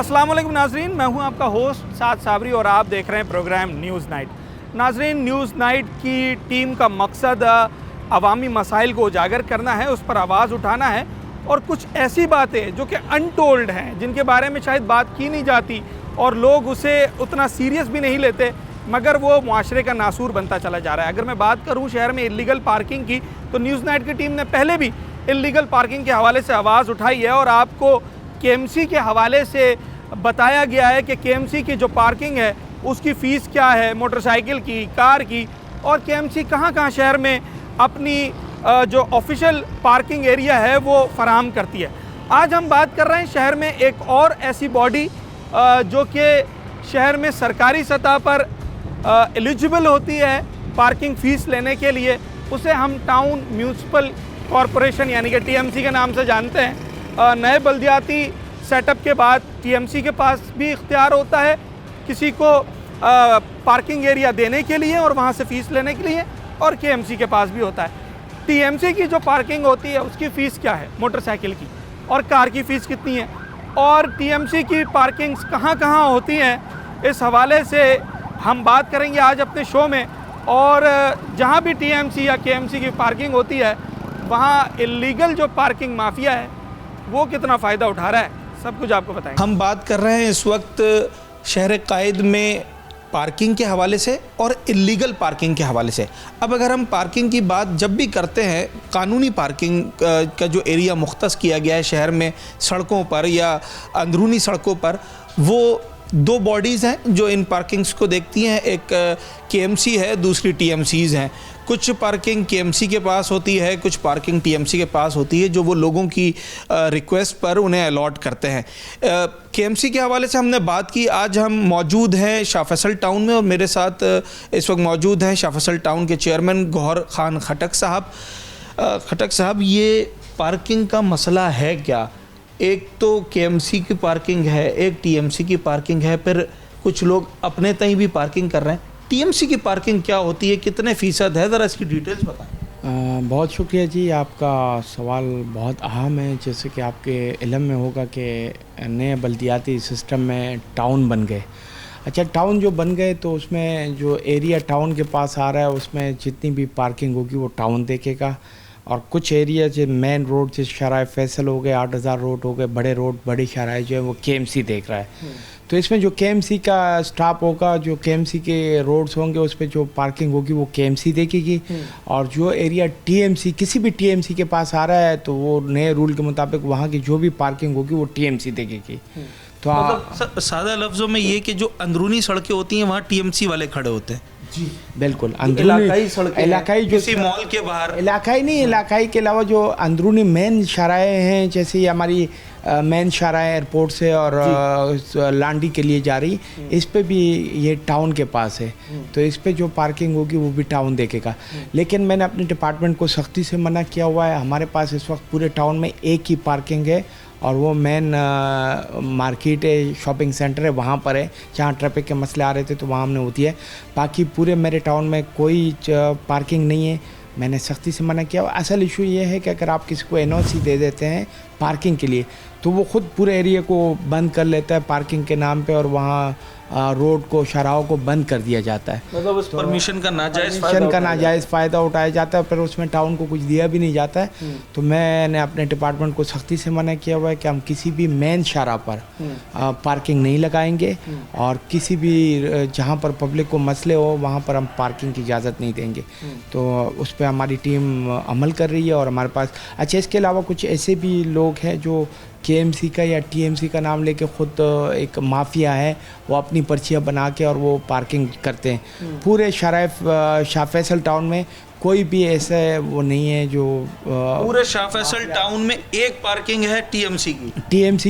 अस्सलाम वालेकुम नाजरीन, मैं हूं आपका होस्ट साद साबरी और आप देख रहे हैं प्रोग्राम न्यूज़ नाइट। नाजरीन, न्यूज़ नाइट की टीम का मकसद अवामी मसाइल को उजागर करना है, उस पर आवाज़ उठाना है और कुछ ऐसी बातें जो कि अनटोल्ड हैं, जिनके बारे में शायद बात की नहीं जाती और लोग उसे उतना सीरियस भी नहीं लेते, मगर वो मुआशरे का नासूर बनता चला जा रहा है। अगर मैं बात करूं शहर में इल्लीगल पार्किंग की, तो न्यूज़ नाइट की टीम ने पहले भी इल्लीगल पार्किंग के हवाले से आवाज़ उठाई है और आपको केएमसी के हवाले से बताया गया है कि केएमसी की जो पार्किंग है उसकी फ़ीस क्या है, मोटरसाइकिल की, कार की, और केएमसी कहाँ कहाँ शहर में अपनी जो ऑफिशियल पार्किंग एरिया है वो फराहम करती है। आज हम बात कर रहे हैं शहर में एक और ऐसी बॉडी जो कि शहर में सरकारी सतह पर एलिजिबल होती है पार्किंग फ़ीस लेने के लिए, उसे हम टाउन म्यूनसिपल कॉरपोरेशन यानी कि टीएमसी के नाम से जानते हैं। नए बल्दियाती सेटअप के बाद टीएमसी के पास भी इख्तियार होता है किसी को पार्किंग एरिया देने के लिए और वहाँ से फ़ीस लेने के लिए, और केएमसी के पास भी होता है। टीएमसी की जो पार्किंग होती है उसकी फ़ीस क्या है मोटरसाइकिल की, और कार की फ़ीस कितनी है, और टीएमसी की पार्किंग्स कहाँ कहाँ होती हैं, इस हवाले से हम बात करेंगे आज अपने शो में। और जहाँ भी टीएमसी या केएमसी की पार्किंग होती है वहाँ इल्लीगल जो पार्किंग माफिया है वो कितना फ़ायदा उठा रहा है, सब कुछ आपको बताएंगे। हम बात कर रहे हैं इस वक्त शहर कायद में पार्किंग के हवाले से और इल्लीगल पार्किंग के हवाले से। अब अगर हम पार्किंग की बात जब भी करते हैं, कानूनी पार्किंग का जो एरिया मुख्तस किया गया है शहर में सड़कों पर या अंदरूनी सड़कों पर, वो दो बॉडीज़ हैं जो इन पार्किंग्स को देखती हैं। एक केएमसी है, दूसरी टीएमसीज़ हैं। कुछ पार्किंग केएमसी के पास होती है, कुछ पार्किंग टीएमसी के पास होती है, जो वो लोगों की रिक्वेस्ट पर उन्हें अलॉट करते हैं। केएमसी के हवाले से हमने बात की। आज हम मौजूद हैं शाह फैसल टाउन में और मेरे साथ इस वक्त मौजूद हैं शाह फैसल टाउन के चेयरमैन गौहर खान खटक साहब। खटक साहब, ये पार्किंग का मसला है क्या? एक तो केएमसी की पार्किंग है, एक टीएमसी की पार्किंग है, फिर कुछ लोग अपने तहीं भी पार्किंग कर रहे हैं। टीएमसी की पार्किंग क्या होती है, कितने फ़ीसद है, ज़रा इसकी डिटेल्स बताएं। बहुत शुक्रिया जी, आपका सवाल बहुत अहम है। जैसे कि आपके इल्म में होगा कि नए बल्दियाती सिस्टम में टाउन बन गए। अच्छा, टाउन जो बन गए तो उसमें जो एरिया टाउन के पास आ रहा है उसमें जितनी भी पार्किंग होगी वो टाउन देखेगा, और कुछ एरिया जो मेन रोड जैसे शराय फैसल हो गए, 8000 रोड हो गए, बड़े रोड, बड़ी शराय जो है वो केएमसी देख रहा है। तो इसमें जो केएमसी का स्टाफ होगा, जो केएमसी के रोड्स होंगे उस पर जो पार्किंग होगी वो केएमसी देखेगी, और जो एरिया टीएमसी किसी भी टीएमसी के पास आ रहा है तो वो नए रूल के मुताबिक वहाँ की जो भी पार्किंग होगी वो टीएमसी देखेगी। तो मतलब सादा लफ्ज़ों में ये कि जो अंदरूनी सड़कें होती हैं वहाँ टीएमसी वाले खड़े होते हैं। जी बिल्कुल, इलाकाई सड़कें, इलाकाई जो किसी मॉल के बाहर, इलाकाई नहीं, इलाकाई के अलावा जो अंदरूनी मेन शराए हैं, जैसे ये हमारी मेन शराय एयरपोर्ट से और लांडी के लिए जा रही, इस पे भी ये टाउन के पास है, तो इस पे जो पार्किंग होगी वो भी टाउन देखेगा। लेकिन मैंने अपने डिपार्टमेंट को सख्ती से मना किया हुआ है। हमारे पास इस वक्त पूरे टाउन में एक ही पार्किंग है और वो मेन मार्केट है, शॉपिंग सेंटर है, वहाँ पर है। जहाँ ट्रैफिक के मसले आ रहे थे तो वहाँ हमने होती है। बाकी पूरे मेरे टाउन में कोई पार्किंग नहीं है। मैंने सख्ती से मना किया। असल इशू ये है कि अगर आप किसी को एनओसी दे देते हैं पार्किंग के लिए तो वो ख़ुद पूरे एरिया को बंद कर लेता है पार्किंग के नाम पे, और वहाँ रोड को, शराहों को बंद कर दिया जाता है। मतलब उस परमिशन का नाजायज़ फ़ायदा उठाया जाता है, फिर उसमें टाउन को कुछ दिया भी नहीं जाता है। तो मैंने अपने डिपार्टमेंट को सख्ती से मना किया हुआ है कि हम किसी भी मेन शाहराह पर पार्किंग नहीं लगाएंगे, और किसी भी जहाँ पर पब्लिक को मसले हो वहाँ पर हम पार्किंग की इजाज़त नहीं देंगे। तो उस पर हमारी टीम अमल कर रही है। और हमारे पास अच्छा, इसके अलावा कुछ ऐसे भी लोग हैं जो केएमसी का या टीएमसी का नाम लेके ख़ुद एक माफिया है, वो अपनी पर्चियाँ बना के और वो पार्किंग करते हैं। पूरे शाह फैसल टाउन में कोई भी ऐसा वो नहीं है जो पूरे शाह फैसल टाउन में एक पार्किंग है टीएमसी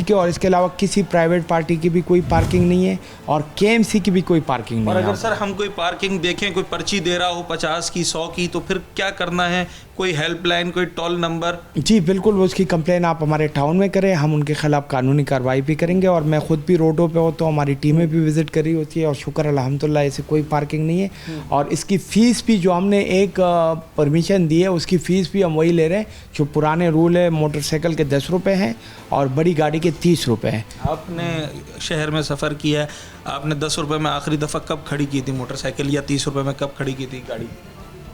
की, और इसके अलावा किसी प्राइवेट पार्टी की भी कोई पार्किंग नहीं है, और केएमसी की भी कोई पार्किंग नहीं है। और अगर सर हम कोई पार्किंग देखें, कोई पर्ची दे रहा हो 50 की, 100 की, तो फिर क्या करना है? कोई हेल्पलाइन, कोई टोल नंबर? जी बिल्कुल, उसकी कंप्लेन आप हमारे टाउन में करें। हम उनके ख़िलाफ़ कानूनी कार्रवाई भी करेंगे। और मैं ख़ुद भी रोडों पे हो तो हमारी टीमें भी विज़िट करी होती है और शुक्र अल्हम्दुलिल्लाह ऐसे कोई पार्किंग नहीं है। और इसकी फ़ीस भी जो हमने एक परमिशन दी है उसकी फ़ीस भी हम वही ले रहे हैं जो पुराने रूल है। मोटरसाइकिल के 10 रुपये हैं और बड़ी गाड़ी के 30 रुपये हैं। आपने शहर में सफ़र किया है, आपने 10 रुपये में आखिरी दफ़ा कब खड़ी की थी मोटरसाइकिल, या 30 रुपये में कब खड़ी की थी गाड़ी?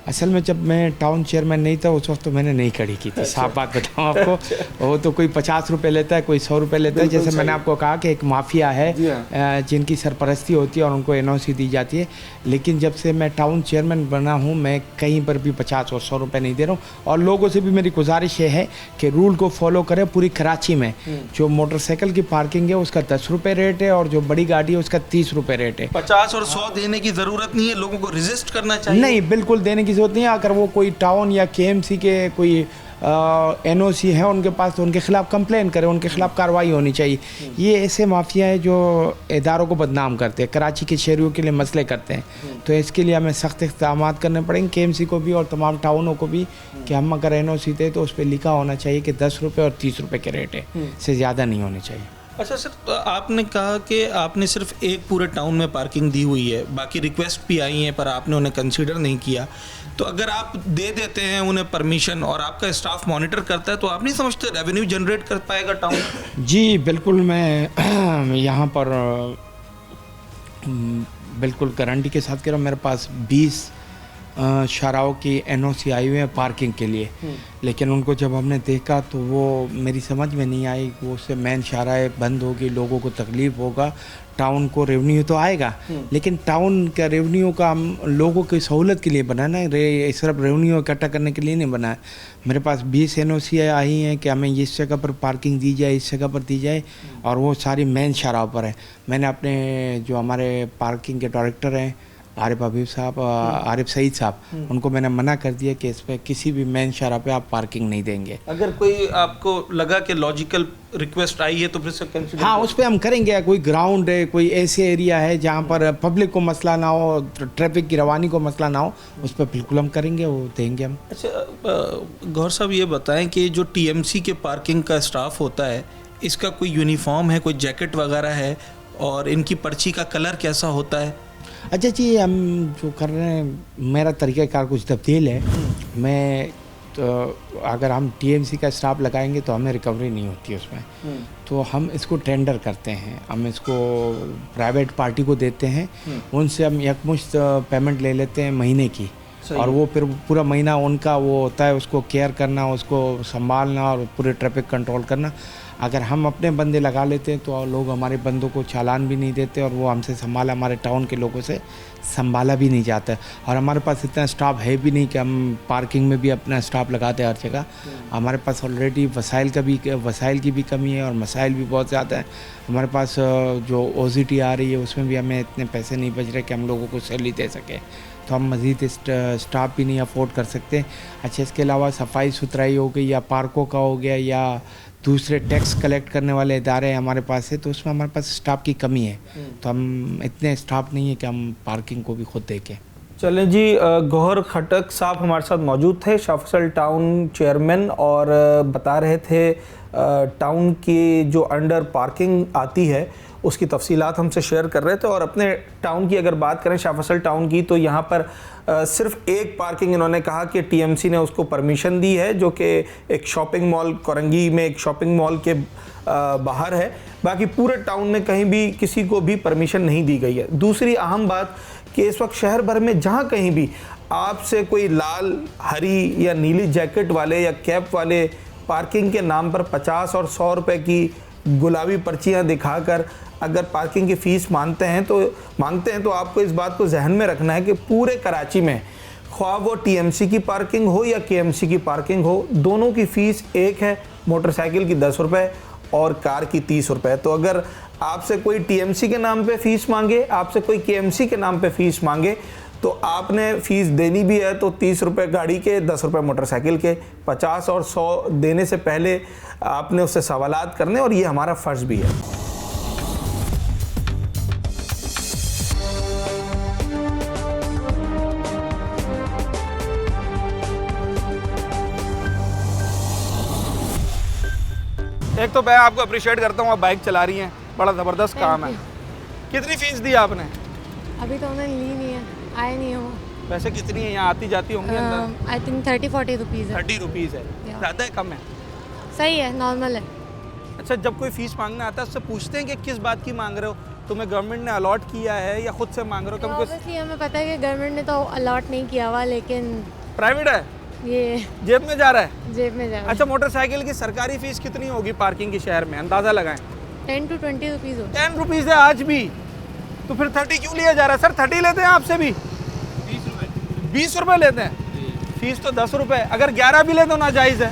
असल में जब मैं टाउन चेयरमैन नहीं था उस वक्त तो मैंने नहीं खड़ी की थी। साफ बात बताऊं आपको, वो तो कोई 50 रुपये लेता है, कोई 100 रुपये लेता है। जैसे मैंने आपको कहा कि एक माफिया है जिनकी सरपरस्ती होती है और उनको एनओसी दी जाती है। लेकिन जब से मैं टाउन चेयरमैन बना हूं मैं कहीं पर भी 50 और 100 रुपये नहीं दे रहा हूं। और लोगों से भी मेरी गुजारिश ये है कि रूल को फॉलो करें। पूरी कराची में जो मोटरसाइकिल की पार्किंग है उसका 10 रुपये रेट है और जो बड़ी गाड़ी है उसका 30 रुपये रेट है। 50 और 100 देने की ज़रूरत नहीं है, लोगों को रजिस्ट करना चाहिए। नहीं, बिल्कुल देने की ज़रूरत नहीं है। अगर वो कोई टाउन या केएमसी के कोई एनओसी है उनके पास तो उनके खिलाफ कंप्लेन करें, उनके खिलाफ कार्रवाई होनी चाहिए। ये ऐसे माफिया है जो इदारों को बदनाम करते हैं, कराची के शहरियों के लिए मसले करते हैं। तो इसके लिए हमें सख्त इक़दाम करने पड़ेंगे केएमसी को भी और तमाम टाउनों को भी कि हम अगर एनओसी दें तो उस पर लिखा होना चाहिए कि 10 रुपये और 30 रुपये के रेट है, इससे ज़्यादा नहीं होने चाहिए। अच्छा सर, तो आपने कहा कि आपने सिर्फ एक पूरे टाउन में पार्किंग दी हुई है, बाकी रिक्वेस्ट भी आई हैं पर आपने उन्हें कंसीडर नहीं किया। तो अगर आप दे देते हैं उन्हें परमिशन और आपका स्टाफ मॉनिटर करता है तो आप नहीं समझते रेवेन्यू जनरेट कर पाएगा टाउन? जी बिल्कुल, मैं यहाँ पर बिल्कुल गारंटी के साथ कह रहा हूँ। मेरे पास 20 शाहराओं की एनओसी आई हुई है पार्किंग के लिए। लेकिन उनको जब हमने देखा तो वो मेरी समझ में नहीं आई। वो उससे मेन शाहराएँ बंद होगी, लोगों को तकलीफ़ होगा, टाउन को रेवेन्यू तो आएगा लेकिन टाउन का रेवेन्यू का हम लोगों की सहूलत के लिए बनाना है, सिर्फ रेवेन्यू इकट्ठा करने के लिए नहीं बना है। मेरे पास 20 एनओसी आई हैं कि हमें इस जगह पर पार्किंग दी जाए, इस जगह पर दी जाए और वो सारी मेन शाहराह पर है। मैंने अपने जो हमारे पार्किंग के डायरेक्टर हैं आरिफ हबीब साहब, आरिफ सईद साहब, उनको मैंने मना कर दिया कि इस पर किसी भी मेन शाहराह पे आप पार्किंग नहीं देंगे। अगर कोई आपको लगा कि लॉजिकल रिक्वेस्ट आई है तो फिर से कंसीडर, हाँ, उस पर हम करेंगे। कोई ग्राउंड है, कोई ऐसे एरिया है जहाँ पर पब्लिक को मसला ना हो, ट्रैफिक की रवानी को मसला ना हो, उस पर बिल्कुल हम करेंगे, वो देंगे हम। अच्छा गौहर साहब, ये बताएं कि जो टीएमसी के पार्किंग का स्टाफ होता है इसका कोई यूनिफॉर्म है, कोई जैकेट वगैरह है और इनकी पर्ची का कलर कैसा होता है? अच्छा जी, हम जो कर रहे हैं मेरा तरीक़ाकार कुछ तब्दील है। मैं तो अगर हम टीएमसी का स्टाफ लगाएंगे तो हमें रिकवरी नहीं होती उसमें, तो हम इसको टेंडर करते हैं, हम इसको प्राइवेट पार्टी को देते हैं, उनसे हम एकमुश्त पेमेंट ले लेते हैं महीने की और वो फिर पूरा महीना उनका वो होता है, उसको केयर करना, उसको संभालना और पूरे ट्रैफिक कंट्रोल करना। अगर हम अपने बंदे लगा लेते हैं तो लोग हमारे बंदों को चालान भी नहीं देते और वो हमसे संभाला, हमारे टाउन के लोगों से संभाला भी नहीं जाता। और हमारे पास इतना स्टाफ है भी नहीं कि हम पार्किंग में भी अपना स्टाफ लगाते हैं हर जगह। हमारे पास ऑलरेडी वसाइल की भी कमी है और मसाइल भी बहुत ज़्यादा है। हमारे पास जो OCT आ रही है उसमें भी हमें इतने पैसे नहीं बच रहे कि हम लोगों को सैलरी दे सकें, तो हम मज़ीद स्टाफ भी नहीं अफोर्ड कर सकते। अच्छा, इसके अलावा सफाई सुथराई हो गई या पार्कों का हो गया या दूसरे टैक्स कलेक्ट करने वाले इदारे हमारे पास है, तो उसमें हमारे पास स्टाफ की कमी है, तो हम इतने स्टाफ नहीं है कि हम पार्किंग को भी खुद देखें। चलें जी, गौहर खटक साहब हमारे साथ मौजूद थे, शाह फैसल टाउन चेयरमैन, और बता रहे थे टाउन की जो अंडर पार्किंग आती है उसकी तफसीलात हमसे शेयर कर रहे थे। और अपने टाउन की अगर बात करें, शाह फैसल टाउन की, तो यहाँ पर सिर्फ एक पार्किंग इन्होंने कहा कि टीएमसी ने उसको परमिशन दी है, जो कि एक शॉपिंग मॉल कोरंगी में एक शॉपिंग मॉल के बाहर है। बाकी पूरे टाउन में कहीं भी किसी को भी परमिशन नहीं दी गई है। दूसरी अहम बात कि इस वक्त शहर भर में जहाँ कहीं भी आपसे कोई लाल, हरी या नीली जैकेट वाले या कैप वाले पार्किंग के नाम पर 50 और 100 रुपये की गुलाबी पर्चियाँ दिखाकर अगर पार्किंग की फ़ीस मांगते हैं तो आपको इस बात को जहन में रखना है कि पूरे कराची में ख्वाह वो टीएमसी की पार्किंग हो या केएमसी की पार्किंग हो, दोनों की फ़ीस एक है। मोटरसाइकिल की 10 रुपये और कार की 30 रुपये। तो अगर आपसे कोई टीएमसी के नाम पे फ़ीस मांगे, आपसे कोई केएमसी के नाम पे फ़ीस मांगे, तो आपने फ़ीस देनी भी है तो 30 रुपये गाड़ी के, 10 रुपये मोटरसाइकिल के। 50 और 100 देने से पहले आपने उससे सवालात करने, और ये हमारा फ़र्ज़ भी है। एक तो मैं आपको अप्रिशिएट करता हूँ, आप बाइक चला रही हैं, बड़ा ज़बरदस्त काम है। कितनी फ़ीस दी आपने? अभी तो उन्होंने ली नहीं है, आए नहीं हो। वैसे कितनी है, यहाँ आती जाती होंगी अंदर? आई थिंक 30-40 रुपीज़ है। 30 रुपीज़ है, Yeah. ज़्यादा है कम है? सही है, नॉर्मल है। अच्छा, जब कोई फ़ीस मांगना आता है उससे पूछते हैं कि किस बात की मांग रहे हो, तुम्हें गवर्नमेंट ने अलॉट किया है या खुद से मांग रहे हो? कभी कुछ ऑब्वियसली हमें पता है कि गवर्नमेंट ने तो अलॉट नहीं किया हुआ, लेकिन प्राइवेट है, ये जेब में जा रहा है। जेब में जा रहा है। अच्छा, मोटरसाइकिल की सरकारी फ़ीस कितनी होगी पार्किंग की शहर में, अंदाज़ा लगाएं? 10 to 20 रुपीज़ हो। 10 रुपीज़ है आज भी, तो फिर 30 क्यों लिया जा रहा है? सर 30 लेते हैं आपसे भी? 20 रुपये लेते हैं, फीस तो 10 रुपये, अगर 11 भी ले तो नाजायज़ है,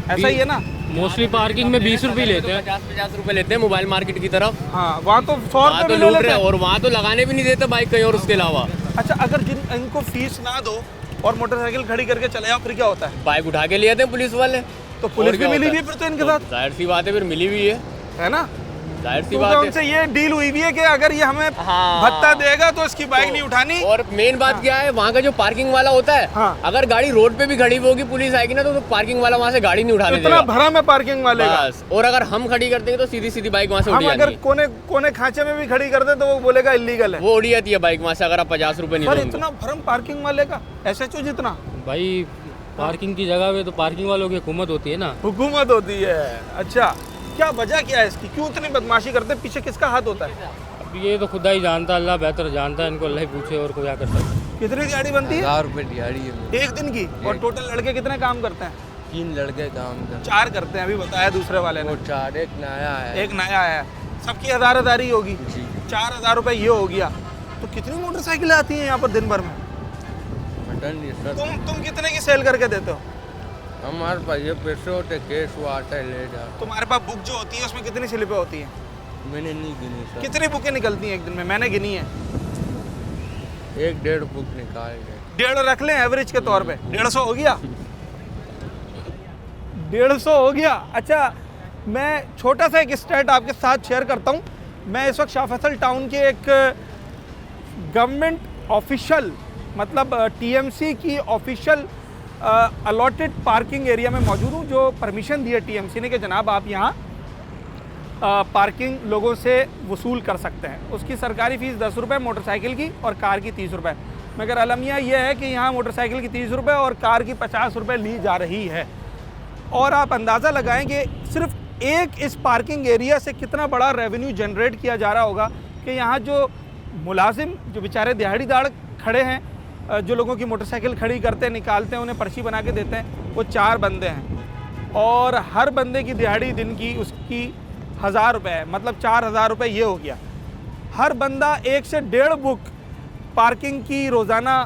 ऐसा ही है ना? मोस्टली पार्किंग में 20 रुपये लेते हैं। 50 रुपए लेते हैं मोबाइल मार्केट की तरफ। हाँ, वहाँ तो 100 वहाँ रुपये तो भी ले लूट लेते रहे हैं। हैं और वहाँ तो लगाने भी नहीं देते बाइक कहीं और उसके अलावा। अच्छा, अगर इनको फीस ना दो और मोटरसाइकिल खड़ी करके चले जाओ, फिर क्या होता है? बाइक उठा के ले आते हैं पुलिस वाले। तो पुलिस और भी क्या मिली होता हुई है? है फिर तो इनके साथ, जाहिर सी बात है, फिर मिली हुई है ना? जाहिर सी तो बात उनसे है। ये डील हुई भी है कि अगर ये हमें हाँ। भत्ता देगा तो इसकी बाइक नहीं उठानी। और मेन बात क्या है, वहाँ का जो पार्किंग वाला होता है, हाँ। अगर गाड़ी रोड पे भी खड़ी होगी, पुलिस आएगी ना, तो पार्किंग वाला वहाँ से गाड़ी नहीं उठाने इतना देगा। भरम है पार्किंग वाले का। बस। और अगर हम खड़ी कर देंगे तो सीधी सीधी बाइक वहाँ से हम उड़ी अगर जाती है। कोने कोने खांचे में भी खड़ी कर दे तो वो बोलेगा इलीगल है। वो उड़ी जाती है बाइक वहाँ से, अगर आप 50 रुपए नहीं पर दोगे तो। इतना भरम पार्किंग वाले का, एसएचओ जितना भाई पार्किंग की जगह पे तो पार्किंग वालों की हुकूमत होती है ना। हुकूमत होती है। अच्छा, क्या वजह क्या है इसकी, क्यों इतनी बदमाशी करते हैं, पीछे किसका हाथ होता है? अब ये तो खुदा ही जानता है, अल्लाह बेहतर जानता है, इनको अल्लाह ही पूछे और को क्या कर सकते हैं। कितनी दिहाड़ी बनती है? 1000 रुपये दिहाड़ी है। एक दिन की? और टोटल लड़के कितने काम करते हैं? 3 लड़के काम कर 4 करते हैं, अभी बताया दूसरे वाले ने। वो 4 एक नया है। एक नया आया है, सबकी 1000 ही होगी। जी। 4000 रुपये ये हो गया। तो कितनी मोटरसाइकिलें आती हैं यहाँ पर दिन भर में? मटन नहीं सर, तुम कितने की सेल करके देते हो? हमारे पास ये पैसे होते, केस वो आता है ले जा। तुम्हारे पास बुक जो होती है उसमें कितनी स्लिपें होती हैं? मैंने नहीं गिनी सर। कितनी बुकें निकलती हैं एक दिन में? मैंने गिनी है। 1-1.5 बुक निकाल गए। 150 रख लें एवरेज के तौर पे, 150 हो गया। 150 हो गया। अच्छा, मैं छोटा सा एक स्टैट आपके साथ शेयर करता हूँ। मैं इस वक्त शाह फैसल टाउन के एक गवर्नमेंट ऑफिशियल, मतलब टीएमसी की ऑफिशियल अलॉटेड पार्किंग एरिया में मौजूद हूँ, जो परमिशन दी है टीएमसी ने कि जनाब आप यहाँ पार्किंग लोगों से वसूल कर सकते हैं। उसकी सरकारी फ़ीस 10 रुपये मोटरसाइकिल की और कार की 30 रुपये, मगर अलमिया ये है कि यहाँ मोटरसाइकिल की 30 रुपये और कार की 50 रुपये ली जा रही है। और आप अंदाज़ा लगाएं कि सिर्फ एक इस पार्किंग एरिया से कितना बड़ा रेवेन्यू जनरेट किया जा रहा होगा कि यहाँ जो मुलाजिम, जो बेचारे दिहाड़ीदार खड़े हैं, जो लोगों की मोटरसाइकिल खड़ी करते हैं, निकालते हैं, उन्हें पर्ची बना के देते हैं, वो 4 बंदे हैं और हर बंदे की दिहाड़ी दिन की उसकी 1000 रुपये है, मतलब 4000 रुपये ये हो गया। हर बंदा 1 से 1.5 बुक पार्किंग की रोज़ाना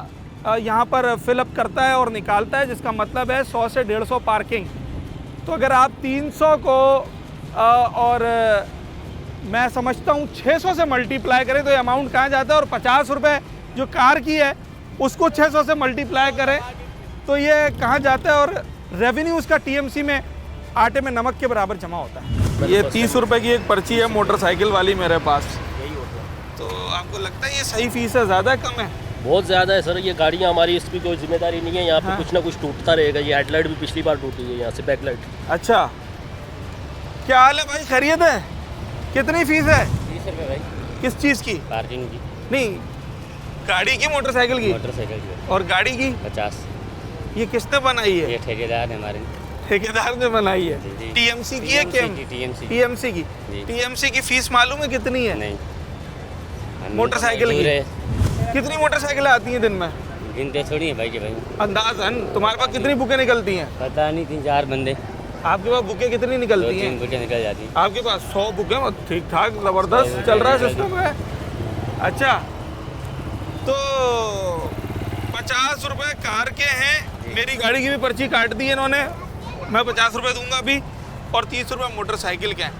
यहाँ पर फिलअप करता है और निकालता है, जिसका मतलब है 100 से 150 पार्किंग। तो अगर आप 300 को और मैं समझता हूँ 600 से मल्टीप्लाई करें तो ये अमाउंट कहाँ जाता है, और 50 रुपये जो कार की है उसको 600 से मल्टीप्लाई करें तो ये कहाँ जाता है, और रेवेन्यू उसका टीएमसी में आटे में नमक के बराबर जमा होता है। ये 30 रुपये की एक पर्ची है मोटरसाइकिल वाली मेरे पास, तो आपको लगता है ये सही फीस है, ज़्यादा कम है? बहुत ज़्यादा है सर। ये गाड़ियाँ हमारी, इसकी कोई जिम्मेदारी नहीं है। यहाँ पे कुछ ना कुछ टूटता रहेगा। ये हेडलाइट भी पिछली बार टूटी है यहाँ से, बैकलाइट। अच्छा, क्या हाल है भाई, खैरियत है? कितनी फीस है? 30 रुपये भाई। किस चीज़ की? पार्किंग की। नहीं, गाड़ी की, मोटरसाइकिल की? मोटरसाइकिल की और गाड़ी की 50। ये किसने बनाई है? ये ठेकेदार है हमारे। ठेकेदार ने बनाई है। जी, जी। टीएमसी की है? टीएमसी। टीएमसी की। जी। टीएमसी की फीस मालूम है कितनी है? नहीं, मोटरसाइकिल की कितनी मोटरसाइकिलें आती हैं दिन में? गिनते थोड़ी है भाई जी भाई। अंदाजन तुम्हारे पास कितनी बुकें निकलती हैं? पता नहीं, 3-4 बंदे, आपके पास बुकें कितनी निकलती 2-3 हैं? बुकें निकल जाती। आपके पास 100 बुकें? ठीक ठाक, ज़बरदस्त चल रहा है सिस्टम है। अच्छा, तो 50 रुपये कार के हैं, मेरी गाड़ी की भी पर्ची काट दी है इन्होंने, मैं 50 रुपये दूंगा अभी, और 30 रुपये मोटरसाइकिल के हैं।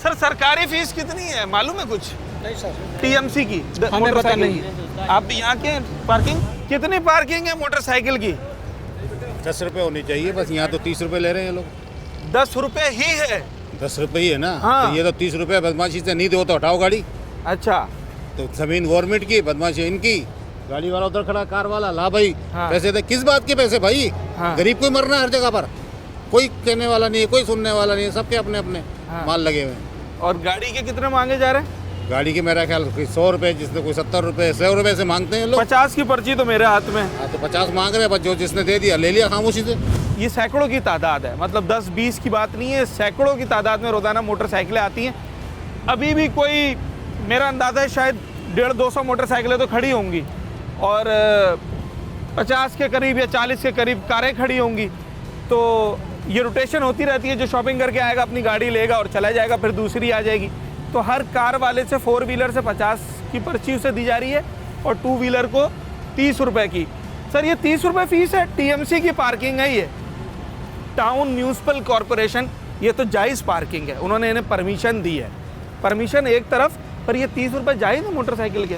सर सरकारी फीस कितनी है, मालूम है कुछ? नहीं सर, टीएमसी की हमें पता नहीं। आप भी यहाँ के हैं? पार्किंग कितनी पार्किंग है मोटरसाइकिल की? 10 रुपये होनी चाहिए बस। यहाँ तो 30 रुपये ले रहे हैं लोग। 10 रुपये ही है? 10 रुपये ही है ना। हाँ। तो ये तो 30 रुपये बदमाशी से नहीं दो तो हटाओ गाड़ी। अच्छा, तो जमीन गवर्नमेंट की, बदमाशी इनकी। गाड़ी वाला उधर खड़ा, कार वाला, ला भाई हाँ। पैसे दे। किस बात के पैसे भाई? हाँ। गरीब कोई मरना है हर जगह पर। कोई कहने वाला नहीं है, कोई सुनने वाला नहीं है, सबके अपने अपने माल लगे हुए हैं। और गाड़ी के कितने मांगे जा रहे हैं? गाड़ी के मेरा ख्याल कोई 100 रुपये, जिसने कोई 70 रुपये, 100 रुपये से मांगते हैं लोग। 50 की पर्ची तो मेरे हाथ में। हाँ, तो 50 मांग रहे हैं, बस जो जिसने दे दिया ले लिया खामोशी से। ये सैकड़ों की तादाद है, मतलब 10-20 की बात नहीं है, सैकड़ों की तादाद में रोज़ाना मोटरसाइकिलें आती हैं। अभी भी कोई, मेरा अंदाज़ा है शायद 150-200 मोटरसाइकिलें तो खड़ी होंगी और 50 के करीब या 40 के करीब कारें खड़ी होंगी। तो ये रोटेशन होती रहती है, जो शॉपिंग करके आएगा अपनी गाड़ी लेगा और चला जाएगा, फिर दूसरी आ जाएगी। तो हर कार वाले से 4 व्हीलर से 50 की पर्ची उसे दी जा रही है और 2 व्हीलर को 30 रुपये की। सर ये 30 रुपये फ़ीस है, टीएमसी की पार्किंग है ये, टाउन म्यूनसिपल कॉरपोरेशन, ये तो जायज़ पार्किंग है, उन्होंने इन्हें परमिशन दी है। परमिशन एक तरफ, पर ये 30 रुपये जायज़ है मोटरसाइकिल के?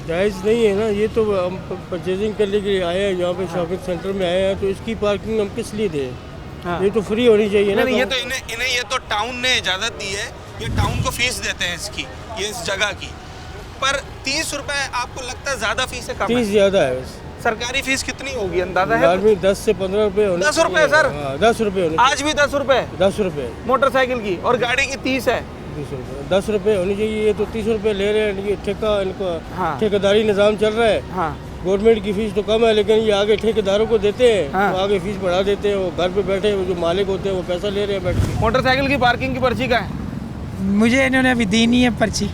जायज़ नहीं है ना, ये तो हम परचेजिंग करने के लिए आए हैं, यहाँ पे शॉपिंग सेंटर में आए हैं, तो इसकी पार्किंग हम किस लिए दें? हाँ। ये तो फ्री होनी चाहिए ना। नहीं, ये तो इन्हें ये तो टाउन ने इजाज़त दी है, ये टाउन को फीस देते हैं इसकी, ये इस जगह की। पर 30 रुपये आपको लगता है ज़्यादा फीस है? कम 30 ज़्यादा है बस। सरकारी फीस कितनी होगी अंदाज़ा है? में 10 से 15 रुपये होने 10 रुपये सर? 10 रुपये होने, आज भी 10 रुपये 10 रुपये मोटरसाइकिल की, और गाड़ी की 30 है। 10 रुपये होनी चाहिए, ये तो 30 रुपये ले रहे हैं। ये ठेका, इनको हाँ। ठेकेदारी निज़ाम चल रहा है। हाँ, गवर्नमेंट की फीस तो कम है, लेकिन ये आगे ठेकेदारों को देते हैं। हाँ। वो आगे फीस बढ़ा देते हैं, वो घर पे बैठे वो जो मालिक होते हैं वो पैसा ले रहे हैं बैठ के। मोटरसाइकिल की पार्किंग की पर्ची का है? मुझे इन्होंने अभी दी नहीं है पर्ची।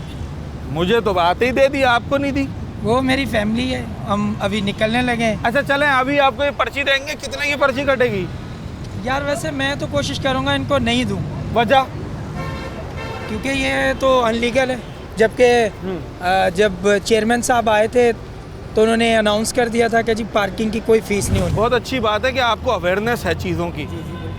मुझे तो बात ही दे दी, आपको नहीं दी? वो मेरी फैमिली है, हम अभी निकलने लगे हैं। अच्छा चलें, अभी आपको ये पर्ची देंगे, कितने की पर्ची कटेगी? यार वैसे मैं तो कोशिश करूँगा इनको नहीं दूँ, वजह? क्योंकि ये तो अनलीगल है। जबकि जब चेयरमैन साहब आए थे तो उन्होंने अनाउंस कर दिया था कि जी पार्किंग की कोई फ़ीस नहीं होगी। बहुत अच्छी बात है कि आपको अवेयरनेस है चीज़ों की।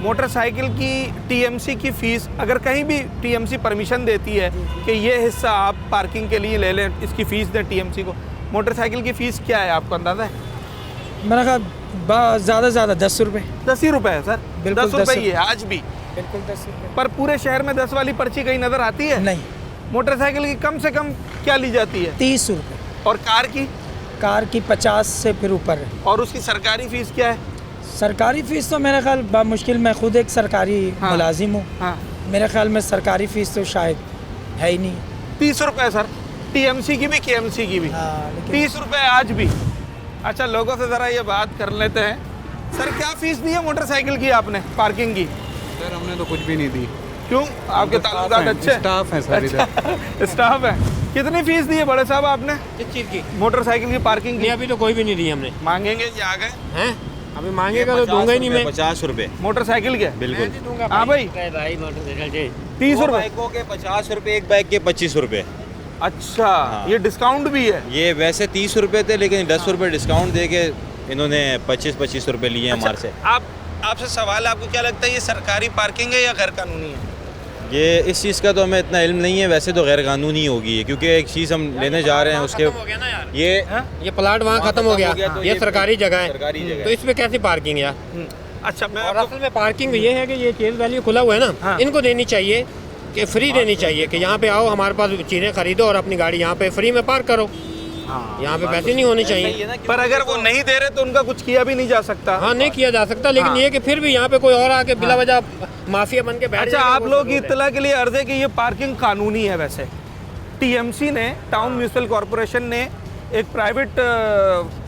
मोटरसाइकिल की टीएमसी की फ़ीस, अगर कहीं भी टीएमसी परमिशन देती है कि ये हिस्सा आप पार्किंग के लिए ले लें, इसकी फ़ीस दें टीएमसी को, मोटरसाइकिल की फ़ीस क्या है आपको अंदाज़ा है? मेरा ख्याल ज़्यादा से ज़्यादा 10 रुपये। 10 ही रुपये है सर? बिल्कुल 10 रुपये ही है आज भी? बिल्कुल 10 रुपये। पर पूरे शहर में 10 वाली पर्ची कहीं नज़र आती है? नहीं। मोटरसाइकिल की कम से कम क्या ली जाती है? 30 रुपये। और कार की? कार की 50 से फिर ऊपर है। और उसकी सरकारी फ़ीस क्या है? सरकारी फ़ीस तो मेरा ख्याल बामुश्किल, मैं खुद एक सरकारी मुलाजिम हूँ। हाँ, मेरे ख्याल में सरकारी फ़ीस तो शायद है ही नहीं। 30 रुपये सर, टीएमसी की भी केएमसी की भी। हाँ, लेकिन 30 रुपये आज भी। अच्छा, लोगों से ज़रा ये बात कर लेते हैं। सर क्या फ़ीस दी है मोटरसाइकिल की आपने, पार्किंग की? सर हमने तो कुछ भी नहीं दी। क्यों, आपके ताल्लुकात अच्छे? स्टाफ है सर अच्छा, स्टाफ है। कितनी फ़ीस दी है बड़े साहब आपने किस चीज़ की? मोटरसाइकिल की पार्किंग की? नहीं, अभी तो कोई भी नहीं दी हमने। मांगेंगे ये आ गए हैं? अभी मांगेगा तो दूंगा ही नहीं मैं। 50 रुपये मोटरसाइकिल के? बिल्कुल। हाँ भाई, भाई मोटरसाइकिल 30 रुपये। बाइकों के 50 रुपये, एक बाइक के 25 रुपये। अच्छा, ये डिस्काउंट भी है? ये वैसे 30 रुपये थे, लेकिन 10 रुपये डिस्काउंट दे के इन्होंने 25-25 रुपये लिए हमारे से। आपसे सवाल, आपको क्या लगता है ये सरकारी पार्किंग है या गैर कानूनी है? ये इस चीज़ का तो हमें इतना इल्म नहीं है, वैसे तो गैर कानूनी होगी है, क्योंकि एक चीज़ हम लेने जा रहे हैं उसके ये प्लाट वहाँ खत्म हो गया, तो ये सरकारी जगह है, सरकारी जगह तो इसमें कैसी पार्किंग है? अच्छा, मैं और असल में पार्किंग ये है कि ये चेल वैली खुला हुआ है ना, हाँ। इनको देनी चाहिए कि फ्री देनी चाहिए कि यहाँ पे आओ, हमारे पास चीज़ें खरीदो और अपनी गाड़ी यहाँ पे फ्री में पार्क करो। यहाँ पे पैसे नहीं होने चाहिए। पर अगर वो नहीं दे रहे तो उनका कुछ किया भी नहीं जा सकता। हाँ, नहीं किया जा सकता, लेकिन ये कि फिर भी यहाँ पे कोई और आके बिला वजह माफिया बन के बैठ अच्छा, जाएगा, आप वो लोग की जरूर है। इत्तला के लिए अर्ज है कि ये पार्किंग कानूनी है। वैसे टीएमसी ने, टाउन म्यूनसिपल कॉरपोरेशन ने एक प्राइवेट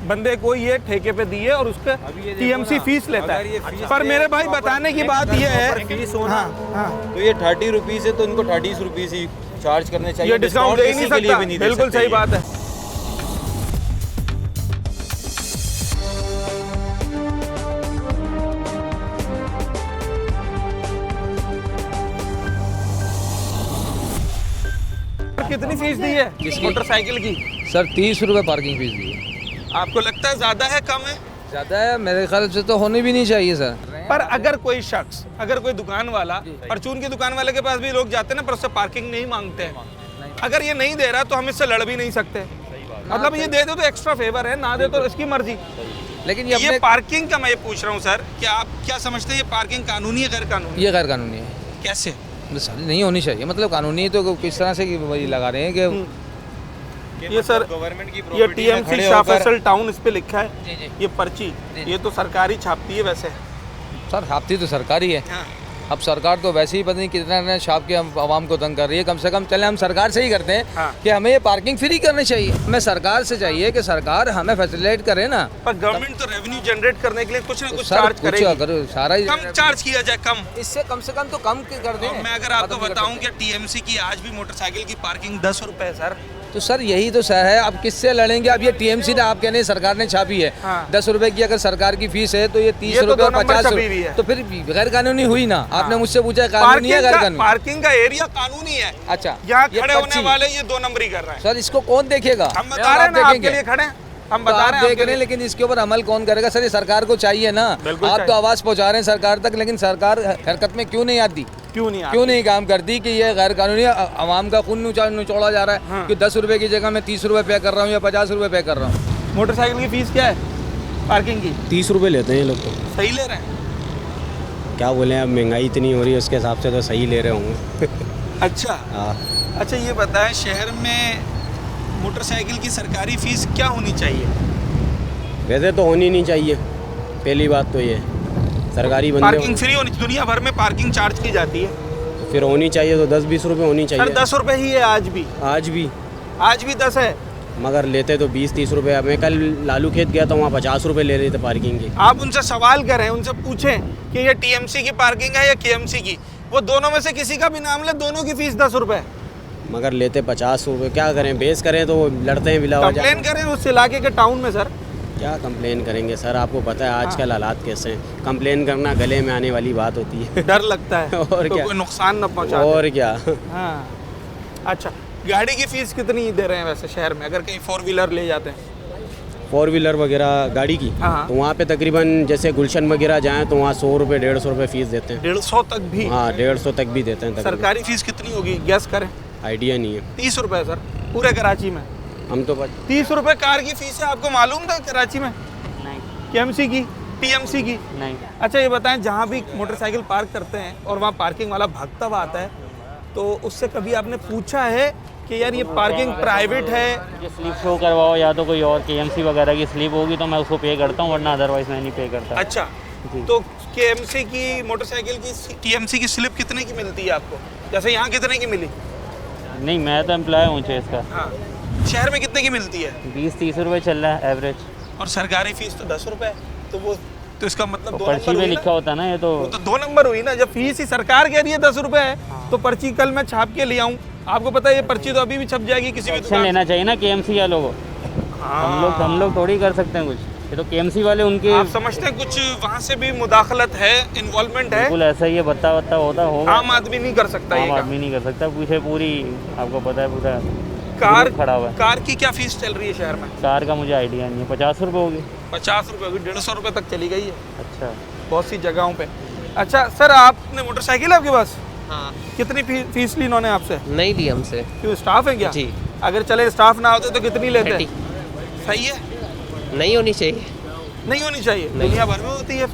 बंदे को ये ठेके पे दी है और उसका टीएमसी फीस लेता है। पर मेरे भाई बताने की बात ये है, फीस होना हाँ, तो ये 30 रुपीज़ है, तो इनको 30 रुपीज़ ही चार्ज करने चाहिए। ये डिस्काउंट दे ही नहीं किसी के लिए भी सकता। नहीं दे बिल्कुल सकते सही ये। बात है। कितनी फीस दी है मोटरसाइकिल की? सर 30 रुपये पार्किंग फीस दी है। आपको लगता है ज्यादा है, कम है? ज़्यादा है, मेरे ख्याल से तो होनी भी नहीं चाहिए सर। पर अगर कोई शख्स, अगर कोई दुकान वाला, परचून की दुकान वाले के पास भी लोग जाते हैं ना, पर उससे पार्किंग नहीं मांगते हैं। अगर ये नहीं दे रहा तो हम इससे लड़ भी नहीं सकते। मतलब ये दे दो तो एक्स्ट्रा फेवर है, ना दे तो इसकी मर्जी। लेकिन ये पार्किंग का मैं ये पूछ रहा हूँ सर, कि आप क्या समझते हैं ये पार्किंग कानूनी है गैर कानूनी? ये गैर कानूनी है, कैसे? नहीं होनी चाहिए। मतलब कानूनी तो किस तरह से वही लगा रहे हैं कि ये सर गवर्नमेंट की ये टीएमसी शाह फैसल टाउन इस पे लिखा है, ये पर्ची, ये तो सरकारी छापती है वैसे। सर छापती तो सरकार ही है। हाँ। अब सरकार तो वैसे ही पता नहीं कितना छाप के हम आवाम को तंग कर रही है। कम से कम चले हम सरकार से ही करते हैं हाँ। कि हमें ये पार्किंग फ्री करनी चाहिए। हमें सरकार से चाहिए कि सरकार हमें फैसिलिटेट करे ना। पर गवर्नमेंट तो रेवेन्यू जनरेट करने के लिए कुछ ना कुछ सर चार्ज कुछ करेगी। करो सारा ही कम चार्ज किया जाए, कम। इससे कम से कम तो कम कर दें। मैं अगर आपको बताऊं कि टीएमसी की आज भी मोटरसाइकिल की पार्किंग 10 रुपए है सर। तो सर यही तो सर है, अब किससे लड़ेंगे? अब ये टीएमसी ने आप कहने हैं सरकार ने छापी है। हाँ। 10 रुपए की अगर सरकार की फीस है तो ये 30 तो रुपए दो और नंबर 50 छपी हुई है। तो फिर गैर कानूनी हुई ना। आपने मुझसे पूछा कानूनी है गैर कानूनी? पार्किंग का एरिया कानूनी है। अच्छा, यहाँ ये खड़े होने पर्ची। वाले ये 2 नंबरी कर रहे हैं। सर इसको कौन देखेगा? हम बता रहे हैं ना, आपके लिए खड़े हैं, हम बता रहे हैं देख रहे हैं, लेकिन इसके ऊपर अमल कौन करेगा? सर ये सरकार को चाहिए ना। बिल्कुल आप चाहिए। तो आवाज पहुंचा रहे हैं सरकार तक, लेकिन सरकार हरकत में क्यों नहीं आती? क्यों नहीं काम करती कि ये गैर कानूनी आवाम का खून निचोड़ा जा रहा है। हाँ। कि 10 रुपए की जगह मैं 30 रुपए पे कर रहा हूँ या 50 रुपए पे कर रहा हूँ। मोटरसाइकिल की फीस क्या है पार्किंग की? 30 रुपये लेते हैं ये लोग तो। सही ले रहे हैं? क्या बोले, अब महंगाई इतनी हो रही है उसके हिसाब से तो सही ले रहे होंगे। अच्छा हाँ। अच्छा, ये बताएं शहर में मोटरसाइकिल की सरकारी फीस क्या होनी चाहिए? वैसे तो होनी नहीं चाहिए, पहली बात तो ये सरकारी बंदे पार्किंग फ्री होनी, दुनिया भर में पार्किंग चार्ज की जाती है। फिर होनी चाहिए तो 10-20 रुपये होनी सर चाहिए। 10 रुपए ही है आज भी। आज भी 10 है। मगर लेते तो 20-30 रुपये। मैं कल लालू खेत गया था, वहाँ 50 रुपये ले रहे थे पार्किंग के। आप उनसे सवाल करें, उनसे पूछें कि ये टीएमसी की पार्किंग है या केएमसी की। वो दोनों में से किसी का भी नाम ले, दोनों की फीस 10 रुपए। मगर लेते 50 रुपये। क्या करें, बेस करें तो वो लड़ते हैं बिला वजह। कंप्लेन करें उस इलाके के टाउन में सर। क्या कंप्लेन करेंगे सर, आपको पता है आजकल हालात कैसे हैं। कंप्लेन करना गले में आने वाली बात होती है। डर लगता है और तो क्या, कोई नुकसान न पहुंचा और क्या। हाँ। अच्छा, गाड़ी की फीस कितनी दे रहे हैं वैसे शहर में, अगर कहीं 4 व्हीलर ले जाते हैं? 4 व्हीलर वगैरह गाड़ी की हाँ। तो वहाँ पे तकरीबन जैसे गुलशन वगैरह जाएं तो वहाँ 100 रुपये 150 रुपये फीस देते हैं। 150 तक भी? हाँ, 150 तक भी देते हैं तकरीबन। सरकारी फीस कितनी होगी गैस करें? आइडिया नहीं है। 30 रुपये सर पूरे कराची में। हम तो 30 रुपये कार की फीस है, आपको मालूम था कराची में? नहीं। केएमसी की, टीएमसी की? नहीं। अच्छा ये बताएं, जहाँ भी मोटरसाइकिल पार्क करते हैं और वहाँ पार्किंग वाला भागता हुआ आता है, तो उससे कभी आपने पूछा है कि यार ये पार्किंग प्राइवेट है? मुझे स्लिप शो करवाओ या तो कोई और केएमसी वगैरह की स्लिप होगी तो मैं उसको पे करता हूँ, वरना अदरवाइज मैं नहीं पे करता। अच्छा, तो केएमसी की मोटरसाइकिल की टीएमसी की स्लिप कितने की मिलती है आपको? जैसे यहाँ कितने की मिली? नहीं, मैं तो एम्प्लॉय हूँ चेस का। हाँ, शहर में कितने की मिलती है? 20-30 रुपये चल रहा है एवरेज। और सरकारी फीस तो 10 रुपए है, तो वो तो इसका मतलब 2 पर्ची नंबर में हुई लिखा ना? होता है ना, ये तो वो तो 2 नंबर हुई ना। जब फीस ही सरकार कह रही है 10 रुपए है, तो पर्ची कल मैं छाप के ले आऊँ, आपको पता है ये पर्ची तो अभी भी छप जाएगी किसी भी एक्शन दुकान लेना चाहिए ना केएमसी वालों को। हम लोग थोड़ी कर सकते हैं कुछ, ये तो केएमसी वाले उनके। आप समझते हैं कुछ वहाँ से भी मुदाखलत है, इन्वॉल्वमेंट है? बिल्कुल ऐसा ही है, बत्ता होता होगा। आम आदमी नहीं कर सकता ये आम काम। आदमी नहीं कर सकता, पीछे पूरी आपको पता है पूरा कार खड़ा हुआ है। कार की क्या फीस चल रही है शहर में? कार का मुझे आइडिया नहीं है, 50 रुपये होगी। 50 रुपये होगी, 150 रुपये तक चली गई है अच्छा, बहुत सी जगहों पे। अच्छा सर, आपने मोटरसाइकिल है आपके पास? हाँ। कितनी फीस ली इन्होंने आपसे? नहीं ली हमसे। क्यों, स्टाफ है क्या? जी। अगर चले स्टाफ ना होते तो कितनी लेते? 30। सही है? नहीं होनी चाहिए। नहीं होनी चाहिए? नहीं। दुनिया भर में होती है।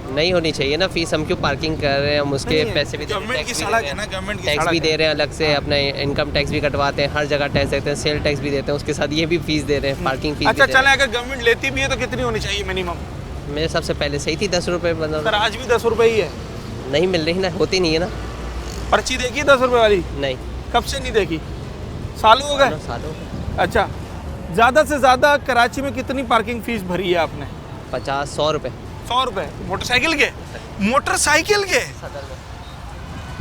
नहीं होनी चाहिए ना फीस, हम क्यों पार्किंग कर रहे हैं, हम उसके नहीं है। पैसे भी गवर्नमेंट की सड़क है ना, गवर्नमेंट की टैक्स सड़क भी है। दे रहे हैं अलग से, अपना इनकम टैक्स भी कटवाते हैं, हर जगह टैक्स देते हैं, सेल टैक्स भी देते हैं, उसके साथ ये भी फीस दे रहे हैं, पार्किंग फीस। अच्छा चले, अगर गवर्नमेंट लेती भी है तो कितनी होनी चाहिए मिनिमम? मेरे हिसाब से पहले सही थी 10 रुपये। सर आज भी 10 रुपये ही है? नहीं मिल रही ना, होती नहीं है ना। पर्ची देखी 10 रुपये वाली? नहीं। कब से नहीं देखी? सालों हो गए? सालों। अच्छा, ज़्यादा से ज़्यादा कराची में कितनी पार्किंग फीस भरी है आपने? 50-100 रुपये। 100 रुपये मोटरसाइकिल के? मोटरसाइकिल के?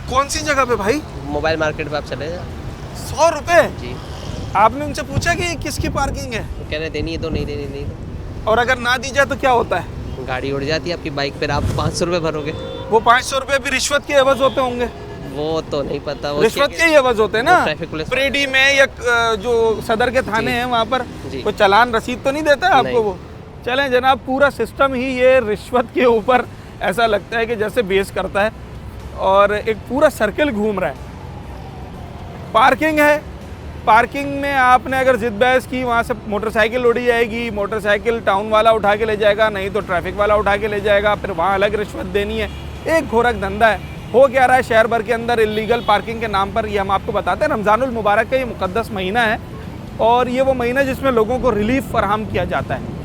कौन सी जगह पे भाई? मोबाइल मार्केट पे आप चले जाए। 100 रुपये? जी। आपने उनसे पूछा कि किसकी पार्किंग है? कह रहे देनी है तो नहीं देनी, नहीं दो। और अगर ना दी जाए तो क्या होता है? गाड़ी उड़ जाती है आपकी बाइक पर, आप 500 रुपये भरोगे। वो 500 रुपये भी रिश्वत के एवज होते होंगे? वो तो नहीं पता। वो रिश्वत के ही एवज होते हैं ना? ट्रैफिक पुलिस प्रेडी में या जो सदर के थाने हैं वहाँ पर जी। कोई चालान रसीद तो नहीं देता है आपको? नहीं। वो चलें जनाब, पूरा सिस्टम ही ये रिश्वत के ऊपर ऐसा लगता है कि जैसे बेस करता है और एक पूरा सर्कल घूम रहा है। पार्किंग है, पार्किंग में आपने अगर जिद बहस की, वहाँ से मोटरसाइकिल उड़ी जाएगी, मोटरसाइकिल टाउन वाला उठा के ले जाएगा, नहीं तो ट्रैफिक वाला उठा के ले जाएगा, फिर वहाँ अलग रिश्वत देनी है। एक घोरक धंधा है। हो क्या रहा है शहर भर के अंदर इलीगल पार्किंग के नाम पर? ये हम आपको बताते हैं, रमज़ानुल मुबारक का ये मुक़द्दस महीना है और ये वो महीना जिसमें लोगों को रिलीफ फराहम किया जाता है।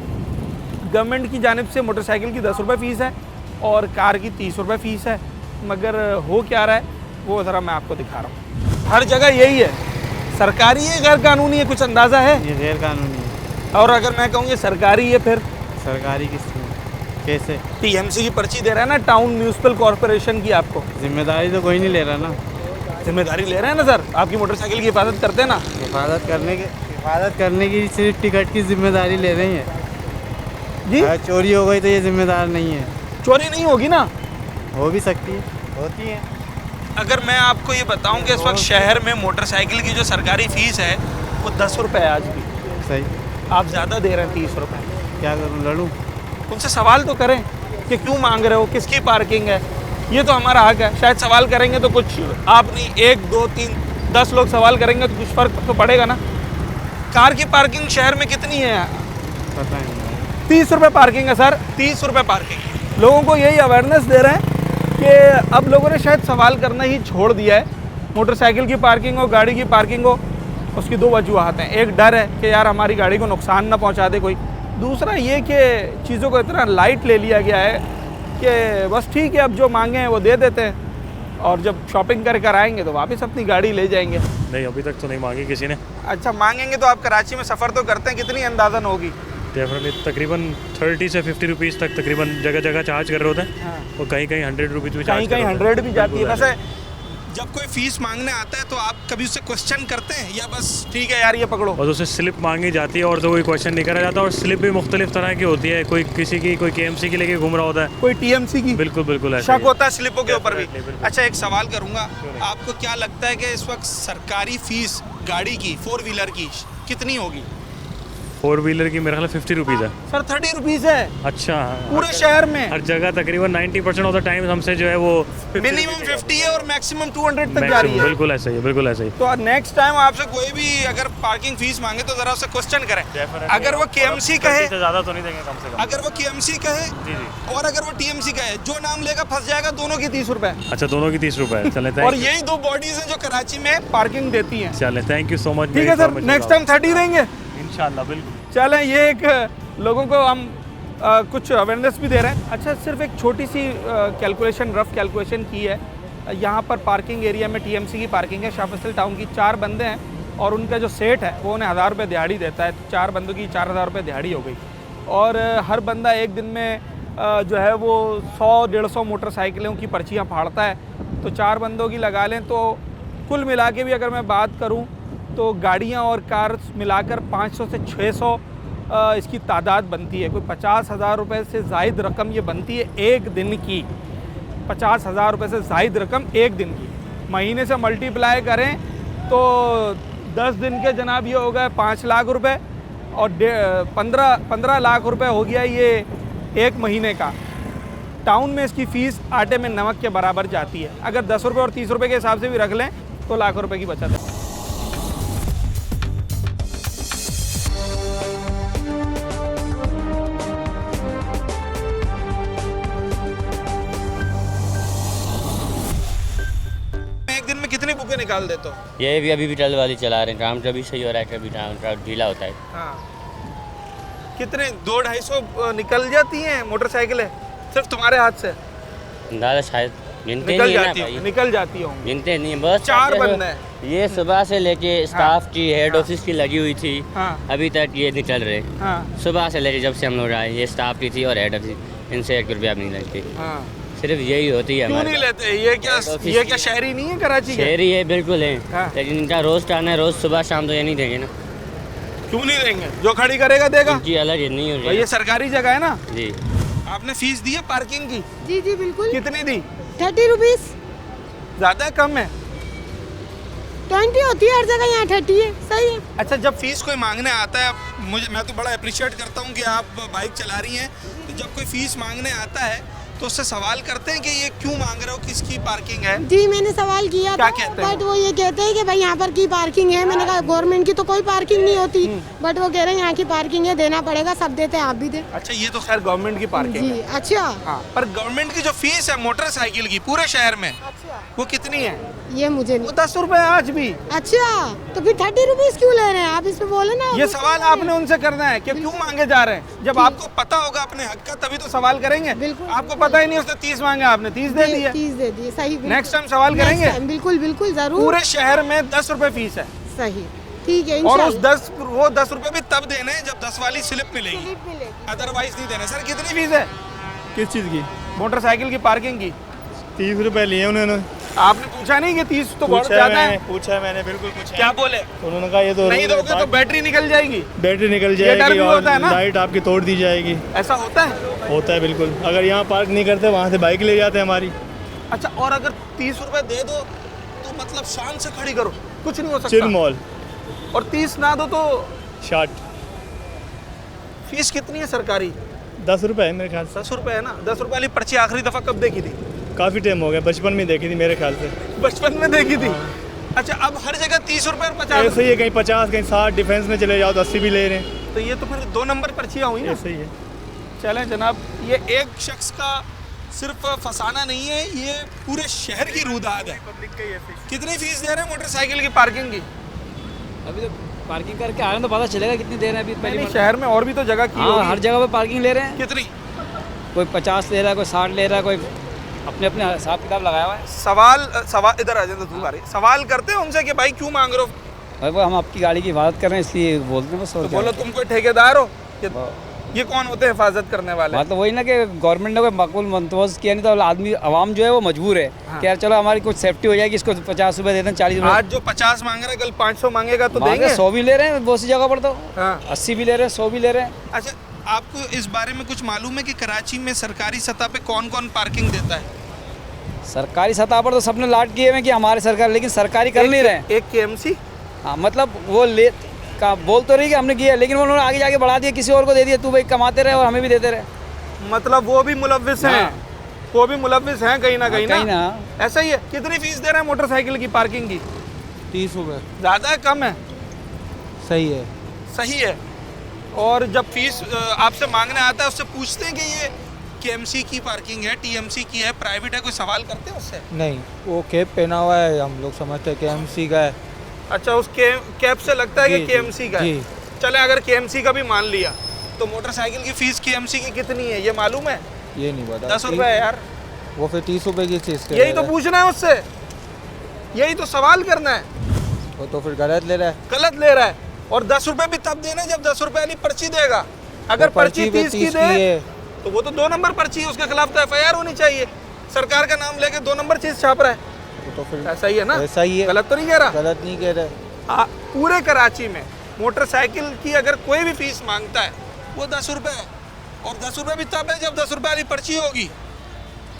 गवर्नमेंट की जानिब से मोटरसाइकिल की 10 रुपये फ़ीस है, और कार की 30 रुपये फ़ीस है। मगर हो क्या रहा है वो ज़रा मैं आपको दिखा रहा हूँ। हर जगह यही है, सरकारी है गैर कानूनी है, कुछ अंदाज़ा है? ये गैर कानूनी है। और अगर मैं कहूँ ये सरकारी है फिर? सरकारी किस कैसे? टीएमसी की पर्ची दे रहा है ना, टाउन म्यूनिसिपल कॉरपोरेशन की, आपको जिम्मेदारी तो कोई नहीं ले रहा ना। जिम्मेदारी ले रहे हैं ना सर, आपकी मोटरसाइकिल की हिफाजत करते हैं ना। हिफाजत करने की सिर्फ टिकट की जिम्मेदारी ले रही है जी। अगर चोरी हो गई तो ये जिम्मेदार नहीं है। चोरी नहीं होगी ना? हो भी सकती है, होती है। अगर मैं आपको ये बताऊं कि इस वक्त शहर में मोटरसाइकिल की जो सरकारी फ़ीस है वो 10 रुपये है आज भी। सही। आप ज़्यादा दे रहे हैं 30 रुपये। क्या करूं, लड़ूं? उनसे सवाल तो करें कि क्यों मांग रहे हो, किसकी पार्किंग है, ये तो हमारा हक है। शायद सवाल करेंगे तो कुछ, आप नहीं 1 2 3 10 लोग सवाल करेंगे तो कुछ फ़र्क तो पड़ेगा ना। कार की पार्किंग शहर में कितनी है? पता नहीं। 30 रुपये पार्किंग है सर, 30 रुपये पार्किंग। लोगों को यही अवेयरनेस दे रहे हैं कि अब लोगों ने शायद सवाल करना ही छोड़ दिया है। मोटरसाइकिल की पार्किंग हो, गाड़ी की पार्किंग हो, उसकी दो वजूहत हैं। एक डर है कि यार हमारी गाड़ी को नुकसान ना पहुंचा दे कोई। दूसरा ये कि चीज़ों को इतना लाइट ले लिया गया है कि बस ठीक है, अब जो मांगे हैं वो दे देते हैं और जब शॉपिंग कर आएंगे तो वापस अपनी गाड़ी ले जाएंगे। नहीं, अभी तक तो नहीं मांगी किसी ने। अच्छा, मांगेंगे तो आप कराची में सफ़र तो करते हैं, कितनी अंदाज़न होगी? डेफिनेटली तकरीबन 30 से 50 रुपीज़ तक तकरीबन जगह जगह चार्ज कर रहे होते हैं। हाँ। और कहीं कहीं 100 रुपीज़ भी कहीं कहीं 100 भी जाती है। वैसे जब कोई फीस मांगने आता है तो आप कभी उससे क्वेश्चन करते हैं या बस ठीक है यार ये पकड़ो? और उससे स्लिप मांगी जाती है और तो कोई क्वेश्चन नहीं करा जाता। और स्लिप भी मुख्तलिफ तरह की होती है, कोई किसी की, कोई KMC की लेके घूम रहा होता है, कोई TMC की। बिल्कुल बिल्कुल ऐसा शक होता है स्लिपों के ऊपर भी। अच्छा, एक सवाल करूंगा, आपको क्या लगता है कि इस वक्त सरकारी फीस गाड़ी की 4 व्हीलर की कितनी होगी? 4 व्हीलर की मेरे ख्याल 50 रुपीज़ है सर। 30 रुपीज़ है अच्छा, पूरे शहर में हर जगह तकरीबन 90% ऑफ द टाइम हमसे जो है वो मिनिमम 50 है और मैक्सिमम 200 तक जा रही है। बिल्कुल ऐसा ही है, बिल्कुल ऐसा ही। तो नेक्स्ट टाइम आपसे कोई भी अगर पार्किंग फीस मांगे तो जरा उससे क्वेश्चन करें। अगर वो KMC कहे तो ज़्यादा तो नहीं देंगे कम से कम। अगर वो KMC कहे और अगर वो TMC कहे, जो नाम लेगा फंस जाएगा। दोनों की 30 रुपए। अच्छा, दोनों की 30 रुपए। चले, और यही 2 बॉडीज हैं जो कराची में पार्किंग देती हैं। चले, थैंक यू सो मच। ठीक है सर, नेक्स्ट टाइम 30 देंगे इंशाल्लाह। बिल्कुल। चलें, ये एक लोगों को हम कुछ अवेयरनेस भी दे रहे हैं। अच्छा, सिर्फ एक छोटी सी कैलकुलेशन, रफ कैलकुलेशन की है। यहाँ पर पार्किंग एरिया में TMC की पार्किंग है, शाह फैसल टाउन की। 4 बंदे हैं और उनका जो सेठ है वो उन्हें 1000 रुपये दिहाड़ी देता है। तो 4 बंदों की 4000 रुपये दिहाड़ी हो गई। और हर बंदा एक दिन में जो है वो 100-150 मोटरसाइकिलों की पर्चियाँ फाड़ता है। तो 4 बंदों की लगा लें तो कुल मिला के भी अगर मैं बात करूँ तो गाड़ियाँ और कार मिलाकर 500 से 600 इसकी तादाद बनती है। कोई 50,000 रुपये से ज़ायद रकम ये बनती है एक दिन की। 50,000 रुपये से ज़ायद रकम एक दिन की। महीने से मल्टीप्लाई करें तो 10 दिन के जनाब ये हो गए 5 लाख रुपए और 15 लाख रुपए हो गया ये एक महीने का। टाउन में इसकी फ़ीस आटे में नमक के बराबर जाती है। अगर 10 रुपये और 30 रुपये के हिसाब से भी रख लें तो लाख रुपए की बचत है। कितने बुके निकाल देते हो? ये भी अभी भी ट्रल वाली चला रहे हैं, काम कभी सही हो रहा है, कभी काम ढीला होता है। हाँ। कितने 200-250 निकल जाती हैं मोटरसाइकिलें सिर्फ तुम्हारे हाथ से? दादा शायद गिनते निकल नहीं है जाती ना भाई, निकल जाती होंगी। गिनते नहीं है, बस 4 बंदे हैं। ये सुबह से लेके स्टाफ की हेड ऑफिस की लगी हुई थी, अभी तक ये नहीं चल रहे। सुबह से लेके जब से हम लोग आए ये स्टाफ की थी और हेड ऑफिस, इनसे 1 रुपया भी नहीं लगती। सिर्फ यही होती है। क्यों नहीं लेते? ये क्या शहरी नहीं है कराची के? शहरी है बिल्कुल है, लेकिन इनका रोज टाना है, रोज सुबह शाम तो ये नहीं देंगे ना। क्यों नहीं देंगे? जो खड़ी करेगा देगा। जी अलग है, नहीं हो रही। ये सरकारी जगह है ना जी। आपने फीस दी है पार्किंग की? जी जी बिल्कुल। कितनी दी? 30 रुपीज़। ज़्यादा कम है? 20 होती है हर जगह, यहाँ 30 है, सही है। अच्छा, जब फीस कोई मांगने आता है, मैं तो बड़ा अप्रिशिएट करता हूँ कि आप बाइक चला रही हैं, तो जब कोई फीस मांगने आता है तो उससे सवाल करते हैं कि ये क्यों मांग रहे हो, किसकी पार्किंग है? जी मैंने सवाल किया क्या था, कहते हैं? बट वो ये कहते हैं कि भाई यहाँ पर की पार्किंग है। मैंने कहा गवर्नमेंट की तो कोई पार्किंग नहीं होती, बट वो कह रहे हैं यहाँ की पार्किंग है, देना पड़ेगा, सब देते हैं, आप भी दे। अच्छा, ये तो खैर गवर्नमेंट की पार्किंग है। अच्छा। हाँ, पर गवर्नमेंट की जो फीस है मोटरसाइकिल की पूरे शहर में, वो कितनी है? ये मुझे नहीं। 10 रुपए आज भी। अच्छा, तो फिर 30 रुपीज क्यों ले रहे हैं आप? इसमें बोले ना। ये सवाल आपने उनसे करना है कि क्यों मांगे जा रहे हैं। जब आपको पता होगा अपने हक का तभी तो सवाल करेंगे। बिल्कुल। आपको पता ही नहीं, उसने 30 मांगे, आपने 30 दे दिए। 30 दे दिए, सही। नेक्स्ट टाइम सवाल करेंगे। बिल्कुल बिल्कुल जरूर। पूरे शहर में 10 रुपए फीस है। सही, ठीक है। और उस 10 रुपए भी तब देने जब 10 वाली स्लिप मिलेगी, अदरवाइज नहीं देने। सर कितनी फीस है? किस चीज़ की? मोटरसाइकिल की पार्किंग की। 30 रुपए लिए उन्होंने। आपने पूछा नहीं कि 30 तो बहुत ज्यादा है? पूछा मैंने, बिल्कुल पूछा। क्या बोले? उन्होंने कहा ये तो नहीं दोगे तो बैटरी निकल जाएगी। बैटरी निकल ये डर जाएगी भी और होता है ना? लाइट आपकी तोड़ दी जाएगी। ऐसा होता है? होता है बिल्कुल। अगर यहाँ पार्क नहीं करते वहाँ से बाइक ले जाते हमारी। अच्छा, और अगर 30 रुपए दे दो तो मतलब शान से खड़ी करो, कुछ नहीं हो सकता। Chill mall. और 30 ना दो तो शार्ट। फीस कितनी है सरकारी? 10 रुपए है मेरे ख्याल से। 10 रुपए है ना। 10 रुपए वाली पर्ची आखिरी दफा कब देखी थी? काफ़ी टाइम हो गया, बचपन में देखी थी मेरे ख्याल से। बचपन में देखी थी। अच्छा, अब हर जगह 30 रुपए और 50। ऐसे ही है, कहीं 50 कहीं 60, डिफेंस में चले जाओ तो 80 भी ले रहे हैं। तो ये तो फिर 2 नंबर पर्चियाँ हुई ना। ऐसे ही है। चलें जनाब, ये एक शख्स का सिर्फ फसाना नहीं है, ये पूरे शहर की रुदाद है। कितनी फीस दे रहे हैं मोटरसाइकिल की पार्किंग की? अभी तो पार्किंग करके आ रहे हैं तो पता चलेगा कितनी देर है। अभी पहले शहर में और भी तो जगह की होगी। हर जगह पे पार्किंग ले रहे हैं। कितनी? कोई 50 ले रहा है, कोई 60 ले रहा है, कोई अपने अपने हिसाब किताब लगाया हुआ है। सवाल इधर आ जाए तो तुम्हारे सवाल करते हैं उनसे कि भाई क्यों मांग रहे हो? भाई वो हम आपकी गाड़ी की हिफाजत कर रहे हैं इसलिए बोलते हैं बस। तो बोलो तुम कोई ठेकेदार हो? ये कौन होते हैं हिफाजत करने वाले? बात तो वही ना कि गवर्नमेंट ने कोई माकूल बंदोबस्त किया नहीं तो आदमी आवाम जो है वो मजबूर है कि यार चलो हमारी कुछ सेफ्टी हो जाएगी, इसको 50 रुपए दे दें, 40 रुपए। आज जो 50 मांग रहा है कल 500 मांगेगा तो देंगे। 100 भी ले रहे हैं बहुत सी जगह पर, तो 80 भी ले रहे हैं, 100 भी ले रहे हैं। अच्छा, आपको इस बारे में कुछ मालूम है कि कराची में सरकारी सतह पे कौन कौन पार्किंग देता है? सरकारी सतह पर तो सबने लाट किए हैं कि हमारे सरकार, लेकिन सरकारी कर नहीं रहे। एक KMC, हाँ, मतलब वो ले का बोल तो रही कि हमने किया, लेकिन उन्होंने आगे जाके बढ़ा दिया, किसी और को दे दिया, तू भाई कमाते रहे और हमें भी देते रहे। मतलब वो भी मुलव्विस हैं। वो भी मुलव्विस हैं कहीं ना कहीं ना। ऐसा ही है। कितनी फीस दे रहे हैं मोटरसाइकिल की पार्किंग की? 30 रुपये। ज़्यादा है कम है? सही है। सही है। और जब फीस आपसे मांगने आता है उससे पूछते हैं कि ये KMC की पार्किंग है, TMC की है, प्राइवेट है, कोई सवाल करते हैं उससे? नहीं, वो कैप पहना हुआ है, हम लोग समझते हैं KMC का है। अच्छा, उस कैप से लगता है कि KMC का है। चले अगर KMC का भी मान लिया तो मोटरसाइकिल की फीस KMC की कितनी है ये मालूम है? ये नहीं पता। 10 रुपए है यार। वो फिर 30 रुपए की चीज़। यही तो पूछना है उससे, यही तो सवाल करना है। वो तो फिर गलत ले रहा है। गलत ले रहा है। और 10 रुपए भी तब देना जब 10 रुपए वाली पर्ची देगा। अगर पर्ची 30 की दे तो वो तो 2 नंबर पर्ची है, उसके खिलाफ तो FIR होनी चाहिए। सरकार का नाम लेके 2 नंबर चीज छाप रहा है। तो फिर ऐसा ही है ना? ऐसा ही है। गलत तो नहीं कह रहा? गलत नहीं कह रहा। पूरे कराची में मोटरसाइकिल की अगर कोई भी फीस मांगता है वो 10 रुपए है। और 10 रुपए भी तब है जब 10 रुपए वाली पर्ची होगी।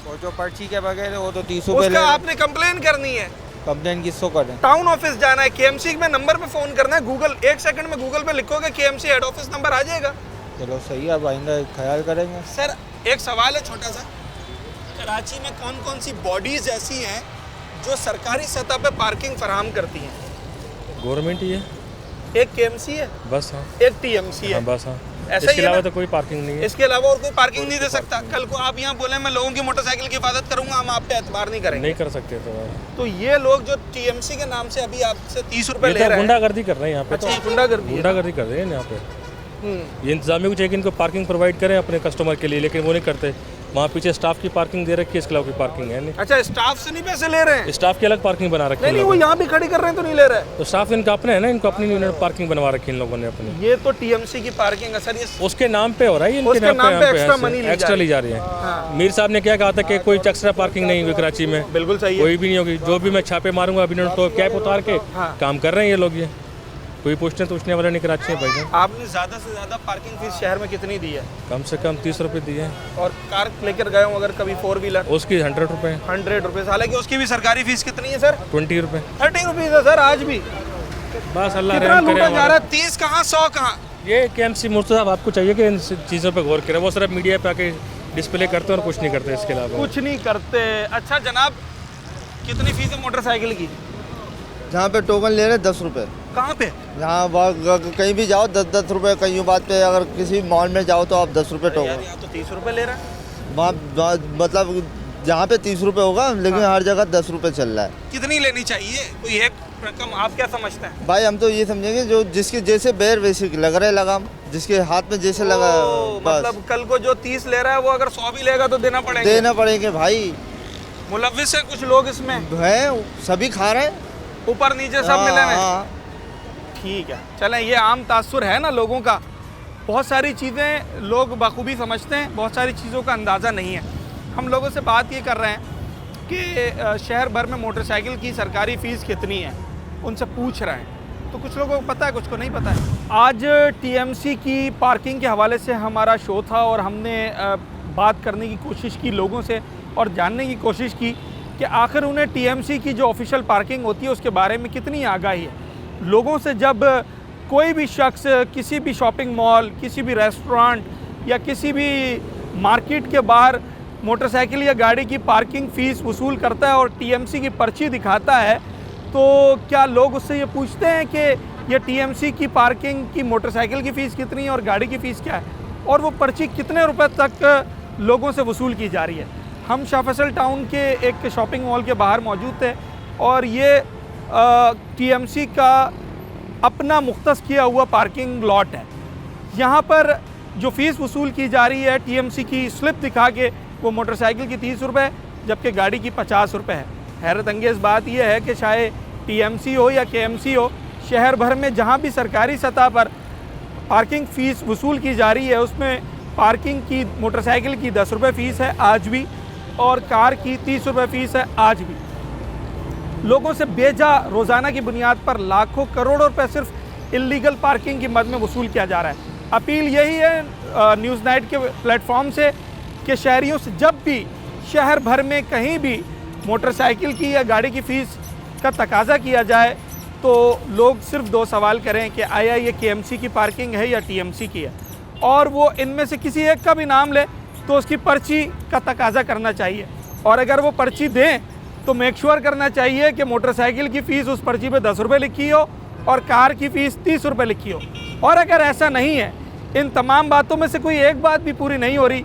और जो पर्ची के बगैर है वो तो 30 रुपए उसका आपने कंप्लेन करनी है। कंप्लेन किसको करें? टाउन ऑफिस जाना है, KMC में नंबर पे फोन करना है। गूगल 1 सेकंड में गूगल पे लिखोगे KMC हेड ऑफिस नंबर आ जाएगा। चलो सही है, अब आइंदा ख्याल करेंगे। सर एक सवाल है छोटा सा, कराची में कौन कौन सी बॉडीज ऐसी हैं जो सरकारी सतह पे पार्किंग फराहम करती हैं? गवर्नमेंट ही है। एक KMC है बस, हाँ। एक TMC है। हाँ, बस, हाँ। ऐसा इसके अलावा तो कोई पार्किंग नहीं है। इसके अलावा और कोई पार्किंग नहीं दे सकता। कल को आप यहाँ बोले मैं लोगों की मोटरसाइकिल की हिफाजत करूंगा, हम आप पे एतबार नहीं करेंगे। नहीं कर सकते तो ये लोग जो TMC के नाम से अभी आपसे 30 रुपए ले रहे हैं, गुंडागर्दी कर रहे हैं यहाँ पे। अच्छा, गुंडागर्दी कर रहे हैं यहाँ पे। ये इंतजामिया को चाहिए कि इनको पार्किंग प्रोवाइड करें अपने कस्टमर के लिए, लेकिन वो नहीं करते। वहाँ पीछे स्टाफ की पार्किंग दे रखी है, इसके अलावा की पार्किंग है नहीं। अच्छा, स्टाफ से नहीं पैसे ले रहे हैं? स्टाफ की अलग पार्किंग बना रखी है। नहीं, वो यहाँ भी खड़ी कर रहे हैं तो नहीं ले रहे? तो स्टाफ इनका अपने है ना, इनको अपनी पार्किंग बनवा रखी है इन लोगों ने अपनी। ये तो TMC की पार्किंग है सर, ये उसके नाम पे हो रहा है। उसके नाम पे एक्स्ट्रा ली जा रही है। मीर साहब ने क्या कहा था कि कोई एक्स्ट्रा पार्किंग नहीं हुई कराची में। बिल्कुल सही है। कोई भी नहीं होगी। जो भी मैं छापे मारूंगा अभी तो कैप उतार के काम कर रहे हैं ये लोग। ये कोई पूछने वाला नहीं कराची है भाई। आपने ज़्यादा से ज़्यादा पार्किंग फीस शहर में कितनी दी है? कम से कम 30 रुपये दी है। और कार लेकर गए हूँ अगर कभी 4 व्हीलर, उसकी 100 रुपये। 100 रुपये। हालांकि उसकी भी सरकारी फीस कितनी है सर? 20 रुपये। 30 रुपीज़ है सर आज भी। बस अल्लाह कितना लूटा जा रहा है? 30 कहाँ 100 कहाँ? ये KMC मुर्तज़ा साहब आपको चाहिए कि इन चीज़ों पर गौर करें। वो सिर्फ मीडिया पे आके डिस्प्ले करते हैं और कुछ नहीं करते इसके अलावा। कुछ नहीं करते। अच्छा जनाब, कितनी फीस है मोटरसाइकिल की? जहाँ पे टोकन ले रहे हैं 10 रुपये। कहाँ पे? यहाँ कहीं भी जाओ 10-10 रुपये। कहीं बात पे अगर किसी मॉल में जाओ तो आप 10 रुपये टोकन। यहाँ तो 30 रुपये ले रहे हैं। वहाँ मतलब जहाँ पे 30 रुपये होगा, लेकिन हर जगह 10 रुपये चल रहा है। कितनी लेनी चाहिए कोई एक रकम, आप क्या समझते हैं? भाई हम तो ये समझेंगे जो जिसके जैसे बैर वैसे लग रहा है लगाम, जिसके हाथ में जैसे लगा, मतलब कल को जो 30 ले रहा है वो अगर 100 भी लेगा तो देना पड़ेंगे भाई। मुलव्विस है कुछ लोग इसमें है, सभी खा रहे हैं, ऊपर नीचे सब मिले हैं। ठीक है, चलें, ये आम तासुर है ना लोगों का। बहुत सारी चीज़ें लोग बखूबी समझते हैं, बहुत सारी चीज़ों का अंदाज़ा नहीं है। हम लोगों से बात ये कर रहे हैं कि शहर भर में मोटरसाइकिल की सरकारी फ़ीस कितनी है, उनसे पूछ रहे हैं। तो कुछ लोगों को पता है, कुछ को नहीं पता है। आज टीएमसी की पार्किंग के हवाले से हमारा शो था और हमने बात करने की कोशिश की लोगों से और जानने की कोशिश की कि आखिर उन्हें टीएमसी की जो ऑफिशियल पार्किंग होती है उसके बारे में कितनी आगाही है। लोगों से जब कोई भी शख्स किसी भी शॉपिंग मॉल, किसी भी रेस्टोरेंट या किसी भी मार्केट के बाहर मोटरसाइकिल या गाड़ी की पार्किंग फ़ीस वसूल करता है और टीएमसी की पर्ची दिखाता है, तो क्या लोग उससे ये पूछते हैं कि ये टीएमसी की पार्किंग की मोटरसाइकिल की फ़ीस कितनी है और गाड़ी की फ़ीस क्या है, और वो पर्ची कितने रुपए तक लोगों से वसूल की जा रही है। हम शाह फैसल टाउन के एक शॉपिंग मॉल के बाहर मौजूद थे और ये टीएमसी का अपना मुख्तस किया हुआ पार्किंग लॉट है। यहाँ पर जो फ़ीस वसूल की जा रही है टीएमसी की स्लिप दिखा के, वो मोटरसाइकिल की 30 रुपये जबकि गाड़ी की 50 रुपये है। हैरत अंगेज़ बात यह है कि चाहे टीएमसी हो या केएमसी हो, शहर भर में जहाँ भी सरकारी सतह पर पार्किंग फ़ीस वसूल की जा रही है उसमें पार्किंग की मोटरसाइकिल की 10 रुपये फ़ीस है आज भी, और कार की 30 रुपये फ़ीस है आज भी। लोगों से बेजा रोज़ाना की बुनियाद पर लाखों करोड़ों रुपए सिर्फ इल्लीगल पार्किंग की मद में वसूल किया जा रहा है। अपील यही है न्यूज़ नाइट के प्लेटफॉर्म से कि शहरियों से जब भी शहर भर में कहीं भी मोटरसाइकिल की या गाड़ी की फ़ीस का तकाजा किया जाए तो लोग सिर्फ 2 सवाल करें कि आया ये केएमसी की पार्किंग है या टीएमसी की है, और वो इनमें से किसी एक का भी नाम ले तो उसकी पर्ची का तकाजा करना चाहिए। और अगर वो पर्ची दें तो मेक श्योर करना चाहिए कि मोटरसाइकिल की फ़ीस उस पर्ची पे 10 रुपये लिखी हो और कार की फ़ीस 30 रुपये लिखी हो। और अगर ऐसा नहीं है, इन तमाम बातों में से कोई एक बात भी पूरी नहीं हो रही,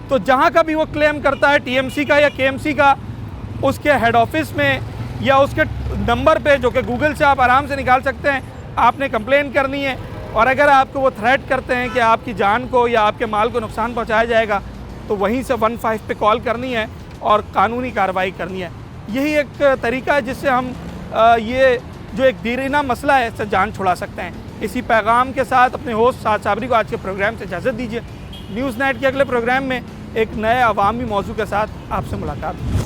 तो जहाँ का भी वो क्लेम करता है टीएमसी का या केएमसी का, उसके हेड ऑफिस में या उसके नंबर पे जो कि गूगल से आप आराम से निकाल सकते हैं, आपने कंप्लेन करनी है। और अगर आपको वो थ्रेट करते हैं कि आपकी जान को या आपके माल को नुकसान पहुँचाया जाएगा, तो वहीं से 15 पे कॉल करनी है और कानूनी कार्रवाई करनी है। यही एक तरीका है जिससे हम ये जो एक दीरीना मसला है इससे जान छुड़ा सकते हैं। इसी पैगाम के साथ अपने होस्ट साद साबरी को आज के प्रोग्राम से इजाज़त दीजिए। न्यूज़ नाइट के अगले प्रोग्राम में एक नए अवामी मौजू के साथ आपसे मुलाकात।